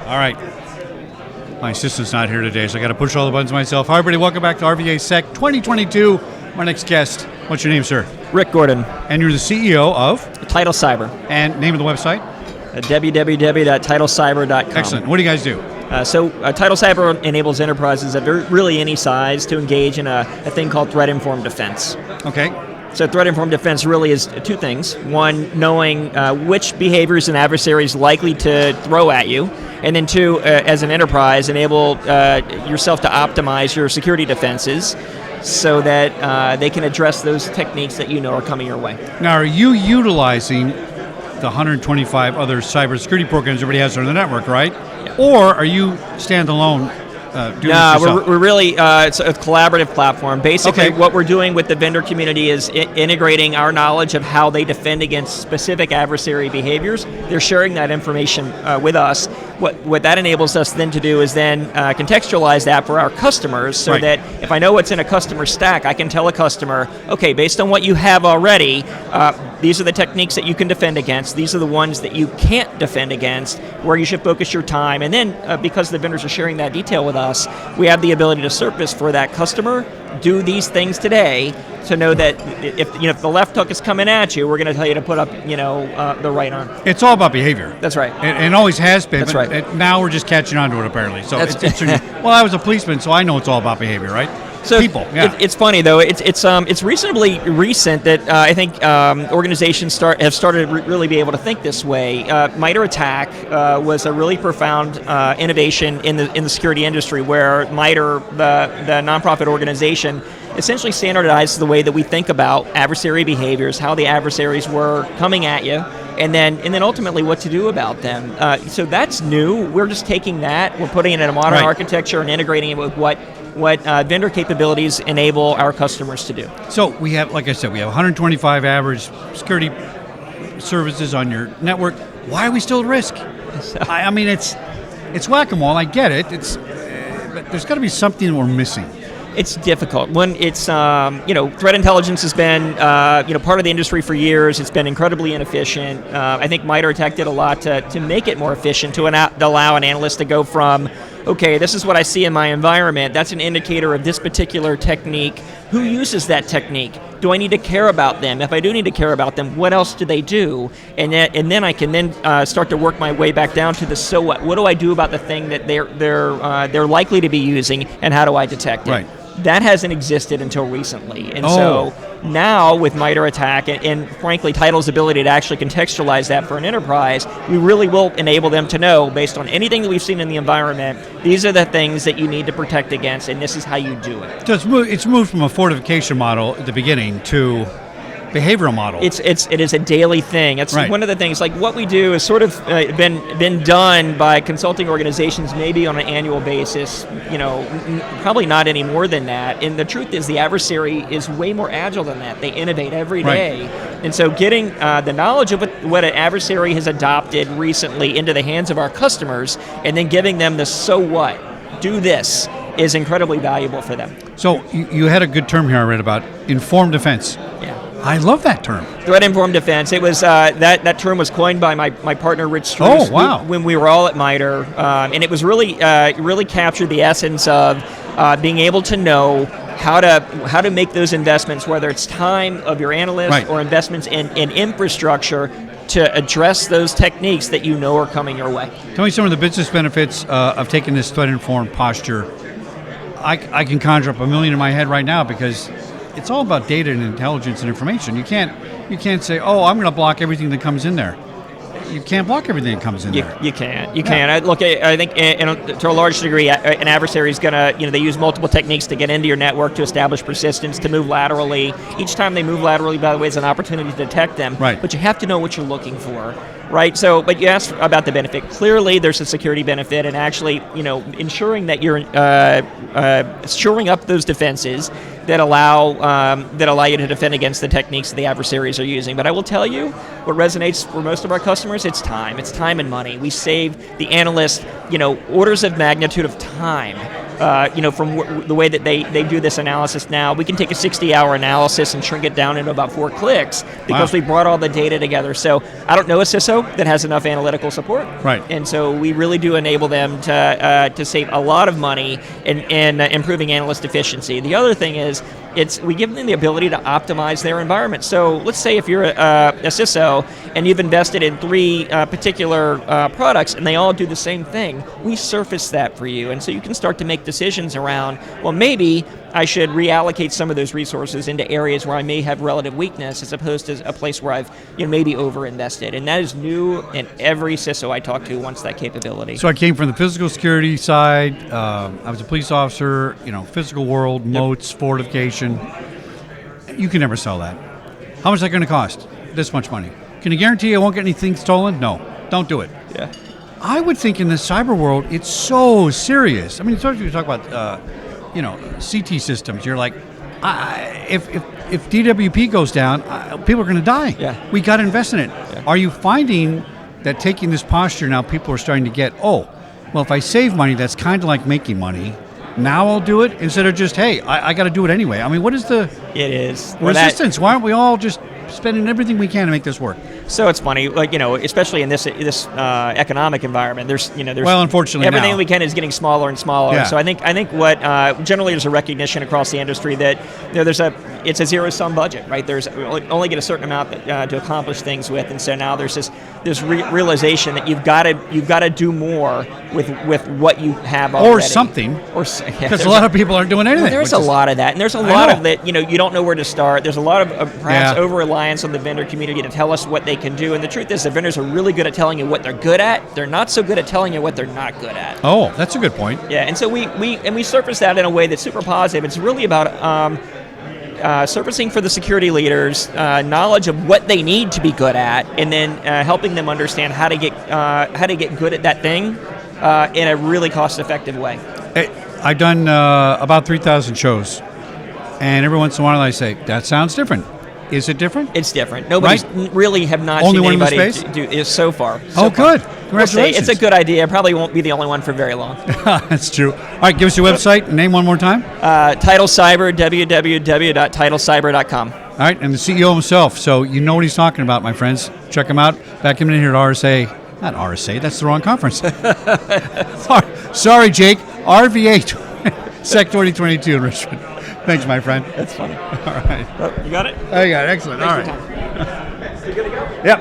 All right. My assistant's not here today, so I got to push all the buttons myself. Hi, everybody. Welcome back to RVAsec 2022. My next guest, what's your name, sir? Rick Gordon. And you're the CEO of? Tidal Cyber. And name of the website? www.tidalcyber.com. Excellent. What do you guys do? Tidal Cyber enables enterprises of really any size to engage in a thing called threat-informed defense. Okay. So threat-informed defense really is two things. One, knowing which behaviors an adversary is likely to throw at you. And then two, as an enterprise, enable yourself to optimize your security defenses so that they can address those techniques that you know are coming your way. Now, are you utilizing the 125 other cybersecurity programs everybody has on the network, right? Yeah. Or are you standalone? We're really, it's a collaborative platform. Basically, what we're doing with the vendor community is integrating our knowledge of how they defend against specific adversary behaviors. They're sharing that information with us. What that enables us then to do is then contextualize that for our customers so that if I know what's in a customer stack, I can tell a customer, okay, based on what you have already, these are the techniques that you can defend against. These are the ones that you can't defend against, where you should focus your time. And then because the vendors are sharing that detail with us, we have the ability to surface for that customer, do these things today to know that if the left hook is coming at you, we're going to tell you to put up the right arm. It's all about behavior. That's right. It always has been. That's right. Now we're just catching on to it apparently. So well, I was a policeman, so I know it's all about behavior, right? So people. Yeah. It's funny though. It's reasonably recent that I think organizations have started to really be able to think this way. MITRE ATT&CK was a really profound innovation in the security industry, where MITRE, the nonprofit organization, essentially standardized the way that we think about adversary behaviors, how the adversaries were coming at you, and then ultimately what to do about them. So that's new. We're just taking that, we're putting it in a modern architecture and integrating it with what vendor capabilities enable our customers to do. So we have, like I said, we have 125 average security services on your network. Why are we still at risk? I mean, it's whack-a-mole. I get it. But there's got to be something we're missing. It's difficult. When it's, threat intelligence has been, part of the industry for years. It's been incredibly inefficient. I think MITRE ATT&CK did a lot to make it more efficient, to allow an analyst to go from, okay, this is what I see in my environment. That's an indicator of this particular technique. Who uses that technique? Do I need to care about them? If I do need to care about them, what else do they do? And then I can start to work my way back down to the so what. What do I do about the thing that they're likely to be using, and how do I detect it? Right. That hasn't existed until recently. And so now with MITRE ATT&CK and frankly Tidal's ability to actually contextualize that for an enterprise, we really will enable them to know, based on anything that we've seen in the environment, these are the things that you need to protect against, and this is how you do it. So it's moved from a fortification model at the beginning to behavioral model. It is a daily thing. It's one of the things, like what we do is sort of been done by consulting organizations maybe on an annual basis, probably not any more than that. And the truth is the adversary is way more agile than that. They innovate every day. And so getting the knowledge of what an adversary has adopted recently into the hands of our customers, and then giving them the so what, do this, is incredibly valuable for them. So you had a good term here I read about, informed defense. Yeah. I love that term. Threat-informed defense. It was that term was coined by my partner Rich Struess when we were all at MITRE, and it was really captured the essence of being able to know how to make those investments, whether it's time of your analyst or investments in infrastructure, to address those techniques that you know are coming your way. Tell me some of the business benefits of taking this threat-informed posture. I can conjure up a million in my head right now, because it's all about data and intelligence and information. You can't say, oh, I'm going to block everything that comes in there. You can't block everything that comes in there. You can't. I think to a large degree, an adversary is going to, they use multiple techniques to get into your network, to establish persistence, to move laterally. Each time they move laterally, by the way, is an opportunity to detect them. Right. But you have to know what you're looking for. Right. So, but you asked about the benefit. Clearly, there's a security benefit, and actually, ensuring that you're shoring up those defenses that allow you to defend against the techniques that the adversaries are using. But I will tell you, what resonates for most of our customers, it's time. It's time and money. We save the analyst, orders of magnitude of time from the way that they do this analysis now, we can take a 60-hour analysis and shrink it down into about 4 clicks because we brought all the data together. So I don't know a CISO that has enough analytical support. Right. And so we really do enable them to save a lot of money in improving analyst efficiency. The other thing is, we give them the ability to optimize their environment. So let's say if you're a CISO and you've invested in 3 particular products and they all do the same thing, we surface that for you. And so you can start to make decisions around, well, maybe I should reallocate some of those resources into areas where I may have relative weakness as opposed to a place where I've maybe overinvested. And that is new, and every CISO I talk to wants that capability. So I came from the physical security side. I was a police officer, physical world, moats, fortification. You can never sell that. How much is that going to cost? This much money. Can you guarantee I won't get anything stolen? No, don't do it. Yeah. I would think in the cyber world, it's so serious. I mean, especially you talk about, CT systems. You're like, if DWP goes down, people are going to die. Yeah. We got to invest in it. Yeah. Are you finding that taking this posture now, people are starting to get, if I save money, that's kind of like making money. Now I'll do it instead of just, hey, I got to do it anyway. I mean, what is the resistance? Why aren't we all just spending everything we can to make this work? So it's funny, especially in this economic environment. There's unfortunately, everything now we can is getting smaller and smaller. Yeah. So I think what generally there's a recognition across the industry that it's a zero-sum budget, right? There's only get a certain amount to accomplish things with, and so now there's this realization that you've got to do more with what you have already, or something, because a lot of people aren't doing anything. Well, there's a lot of that, and there's a lot of that. You don't know where to start. There's a lot of perhaps over-reliance on the vendor community to tell us what they can do, and the truth is the vendors are really good at telling you what they're good at. They're not so good at telling you what they're not good at. Oh, that's a good point. Yeah, and so we surface that in a way that's super positive. It's really about surfacing for the security leaders knowledge of what they need to be good at, and then helping them understand how to get good at that thing in a really cost-effective way. I've done about 3,000 shows, and every once in a while I say, that sounds different. Is it different? It's different. Nobody's really have not only seen one anybody do this so far. Good. Congratulations. It's a good idea. Probably won't be the only one for very long. That's true. All right, give us your website. Name one more time. Tidal Cyber, www.tidalcyber.com. All right, and the CEO himself. So you know what he's talking about, my friends. Check him out. Back him in here at RSA. Not RSA. That's the wrong conference. Sorry, Jake. RVAsec 2022 in Richmond. Thanks, my friend. That's funny. All right. Oh, you got it? I got it. Excellent. Thanks All right. for your time. You good to go? Yep.